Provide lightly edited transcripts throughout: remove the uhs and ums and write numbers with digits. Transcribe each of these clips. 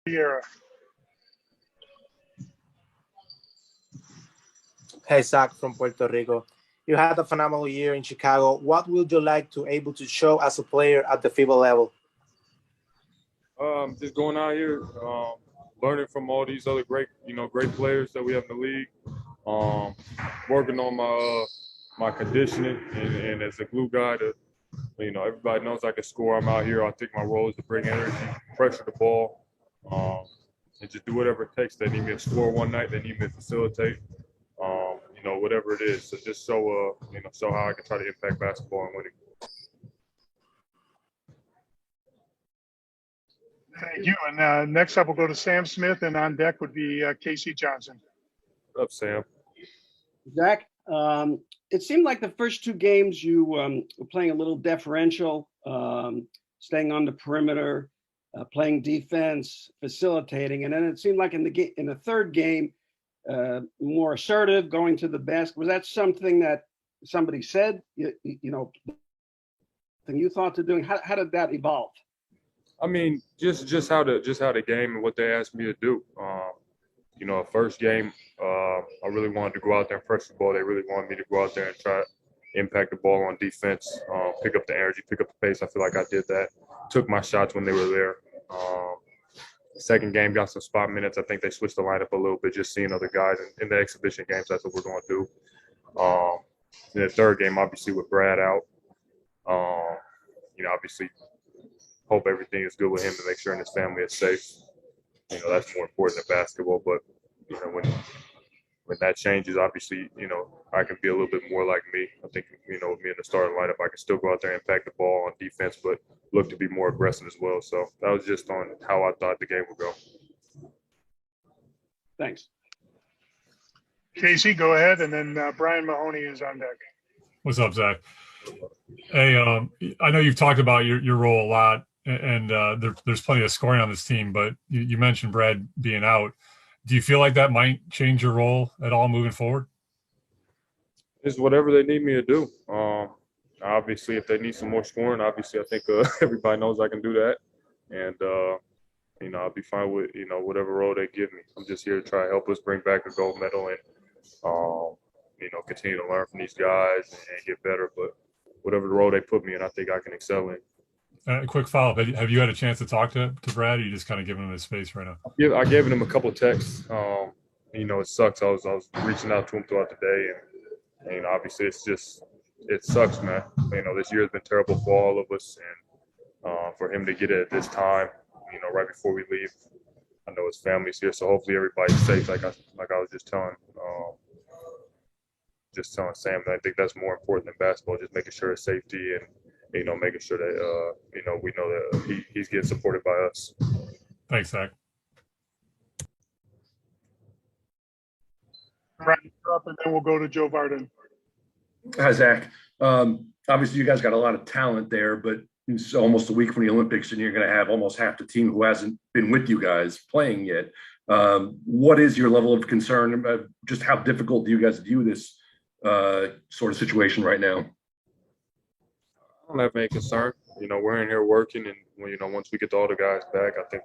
Riera. Hey, Zach from Puerto Rico. You had a phenomenal year in Chicago. What would you like to able to show as a player at the FIBA level? Just going out here, learning from all these other great players that we have in the league. Working on my conditioning and as a glue guy everybody knows I can score. I'm out here. I think my role is to bring energy, pressure the ball, and just do whatever it takes. They need me to score one night. They need me to facilitate. Whatever it is. So just show how I can try to impact basketball and winning. Thank you. And next up, we'll go to Sam Smith, and on deck would be Casey Johnson. What's up, Sam? Zach, it seemed like the first two games you were playing a little deferential, staying on the perimeter, playing defense, facilitating, and then it seemed like in the third game, more assertive, going to the basket. Was that something that somebody said? Thing you thought to doing? How did that evolve? I mean, just how the game and what they asked me to do. First game, I really wanted to go out there and press the ball. They really wanted me to go out there and try to impact the ball on defense, pick up the energy, pick up the pace. I feel like I did that. Took my shots when they were there. Second game, got some spot minutes. I think they switched the lineup a little bit, just seeing other guys in the exhibition games. That's what we're going to do. In the third game, obviously with Brad out, obviously hope everything is good with him to make sure and his family is safe. That's more important than basketball. But when that changes, obviously, I can be a little bit more like me. I think, with me in the starting lineup, I can still go out there and impact the ball on defense, but look to be more aggressive as well. So that was just on how I thought the game would go. Thanks. Casey, go ahead, and then Brian Mahoney is on deck. What's up, Zach? Hey, I know you've talked about your role a lot, and there's plenty of scoring on this team, but you mentioned Brad being out. Do you feel like that might change your role at all moving forward? It's whatever they need me to do. Obviously, if they need some more scoring, obviously I think everybody knows I can do that. And, I'll be fine with, whatever role they give me. I'm just here to try to help us bring back a gold medal and, continue to learn from these guys and get better. But whatever the role they put me in, I think I can excel in. A quick follow-up. Have you had a chance to talk to Brad, or are you just kind of giving him his space right now? Yeah, I gave him a couple of texts. It sucks. I was reaching out to him throughout the day, and obviously it sucks, man. This year has been terrible for all of us, and for him to get it at this time, right before we leave. I know his family's here, so hopefully everybody's safe. Like I was just telling Sam, that I think that's more important than basketball. Just making sure his safety and making sure that we know that he's getting supported by us. Thanks, Zach. Right up, and then we'll go to Joe Varden. Hi, Zach. Obviously, you guys got a lot of talent there, but it's almost a week from the Olympics, and you're going to have almost half the team who hasn't been with you guys playing yet. What is your level of concern about just how difficult do you guys view this sort of situation right now? I don't have any concern. We're in here working, and once we get all the guys back, I think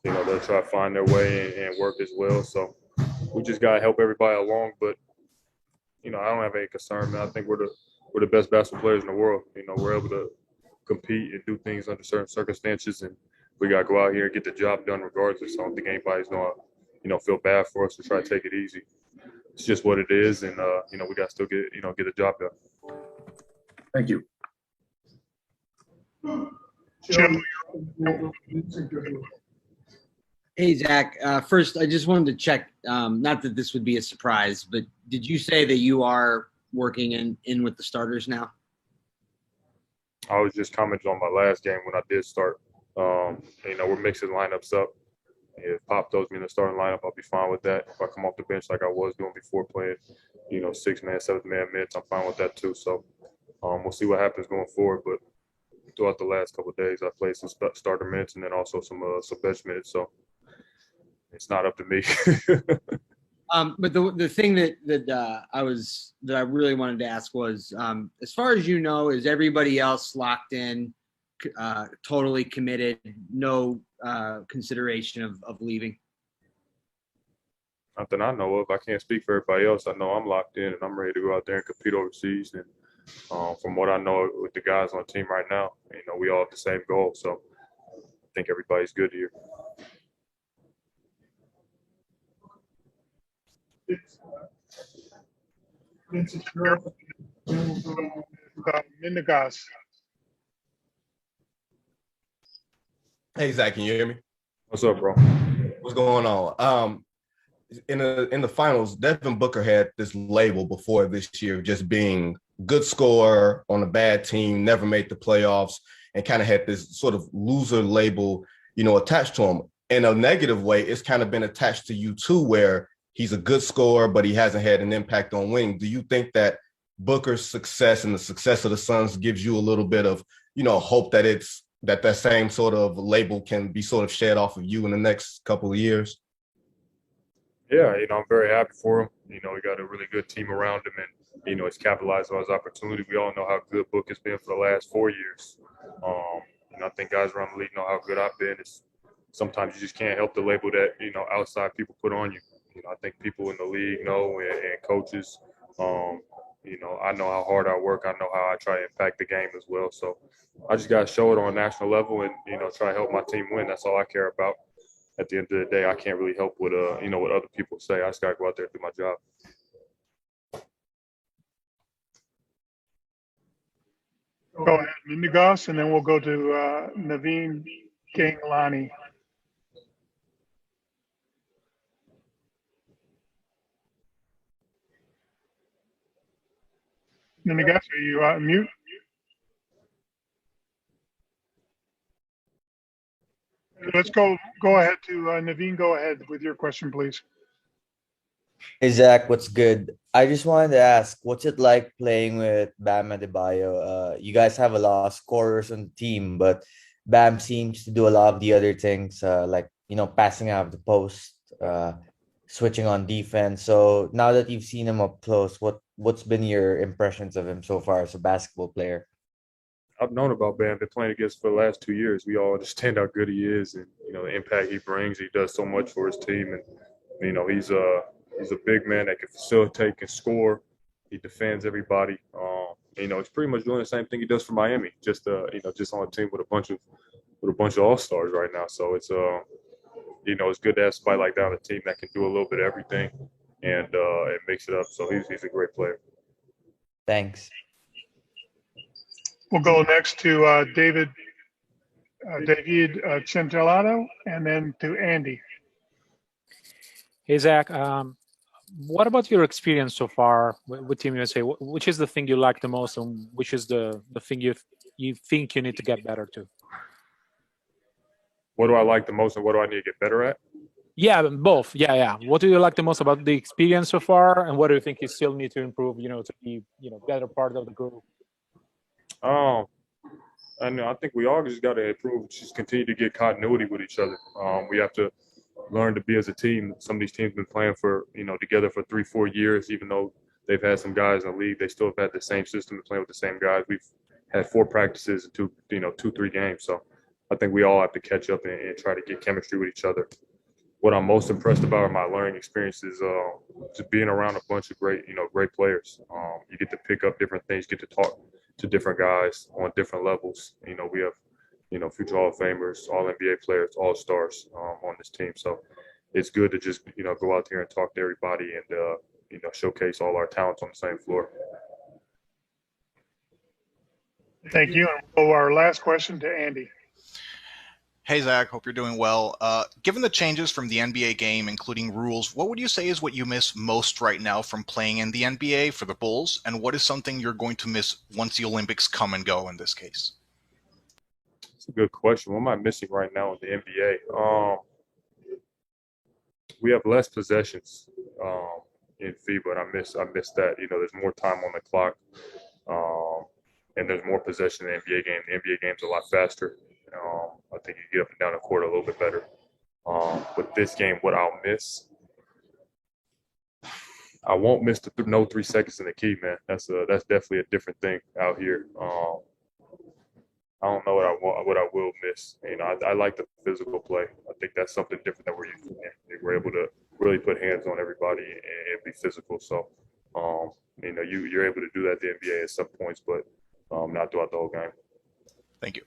they'll try to find their way and work as well. So we just gotta help everybody along. But I don't have any concern, man. I think we're the best basketball players in the world. We're able to compete and do things under certain circumstances, and we gotta go out here and get the job done regardless. I don't think anybody's gonna feel bad for us to try to take it easy. It's just what it is, and we gotta still get the job done. Thank you. Hey, Zach. First, I just wanted to check, not that this would be a surprise, but did you say that you are working in with the starters now? I was just commenting on my last game when I did start. We're mixing lineups up. If Pop throws me in the starting lineup, I'll be fine with that. If I come off the bench like I was doing before playing, 6-man, 7-man minutes, I'm fine with that too. So we'll see what happens going forward. But throughout the last couple of days, I played some starter minutes and then also some bench minutes. So it's not up to me. But the thing that I really wanted to ask was, as far as is everybody else locked in totally committed, no consideration of leaving? Not that I know of. I can't speak for everybody else. I know I'm locked in and I'm ready to go out there and compete overseas. And from what I know with the guys on the team right now, we all have the same goal. So I think everybody's good here. Mendegas. Hey Zach, can you hear me? What's up, bro? What's going on? In the finals, Devin Booker had this label before this year, just being good scorer on a bad team, never made the playoffs, and kind of had this sort of loser label, attached to him. In a negative way, it's kind of been attached to you too, where he's a good scorer, but he hasn't had an impact on winning. Do you think that Booker's success and the success of the Suns gives you a little bit of, hope that that same sort of label can be sort of shed off of you in the next couple of years? Yeah, I'm very happy for him. We got a really good team around him, and he's capitalized on his opportunity. We all know how good Book has been for the last 4 years. I think guys around the league know how good I've been. Sometimes you just can't help the label that outside people put on you. I think people in the league know, and coaches. I know how hard I work. I know how I try to impact the game as well. So I just got to show it on a national level and, try to help my team win. That's all I care about. At the end of the day, I can't really help what other people say. I just got to go out there and do my job. Go ahead, Mendegas, and then we'll go to Naveen Ganglani. Mendegas, are you on mute? Let's go ahead to Naveen. Go ahead with your question, please. Hey Zach, what's good? I just wanted to ask, what's it like playing with Bam Adebayo? You guys have a lot of scorers on the team, but Bam seems to do a lot of the other things, like passing out of the post, switching on defense. So now that you've seen him up close, what's been your impressions of him so far as a basketball player? I've known about Bam, been playing against for the last 2 years. We all understand how good he is and, the impact he brings. He does so much for his team. And, he's a big man that can facilitate, can score. He defends everybody. He's pretty much doing the same thing he does for Miami, just just on a team with a bunch of all-stars right now. So it's good to have somebody like that on a team that can do a little bit of everything and mix it up. So he's a great player. Thanks. We'll go next to David Centellado, and then to Andy. Hey, Zach. What about your experience so far with Team USA? Which is the thing you like the most, and which is the thing you think you need to get better to? What do I like the most, and what do I need to get better at? Yeah, both. Yeah. What do you like the most about the experience so far, and what do you think you still need to improve? To be better part of the group. I think we all just got to improve, just continue to get continuity with each other. We have to learn to be as a team. Some of these teams have been playing for, together for 3-4 years, even though they've had some guys in the league, they still have had the same system and playing with the same guys. We've had 4 practices and 2-3 games. So I think we all have to catch up and try to get chemistry with each other. What I'm most impressed about in my learning experience is just being around a bunch of great players. You get to pick up different things, get to talk to different guys on different levels. We have, future Hall of Famers, all NBA players, all stars on this team. So it's good to just, go out there and talk to everybody and, showcase all our talents on the same floor. Thank you. And we'll go our last question to Andy. Hey, Zach, hope you're doing well. Given the changes from the NBA game, including rules, what would you say is what you miss most right now from playing in the NBA for the Bulls? And what is something you're going to miss once the Olympics come and go in this case? That's a good question. What am I missing right now in the NBA? We have less possessions in FIBA, and I miss that. There's more time on the clock, and there's more possession in the NBA game. The NBA game's a lot faster. I think you get up and down the court a little bit better. But this game, what I'll miss, I won't miss the no 3 seconds in the key, man. That's definitely a different thing out here. I don't know what I will miss. You know, I like the physical play. I think that's something different that we're used to. We're able to really put hands on everybody and be physical. So, you know, you're able to do that at the NBA at some points, but not throughout the whole game. Thank you.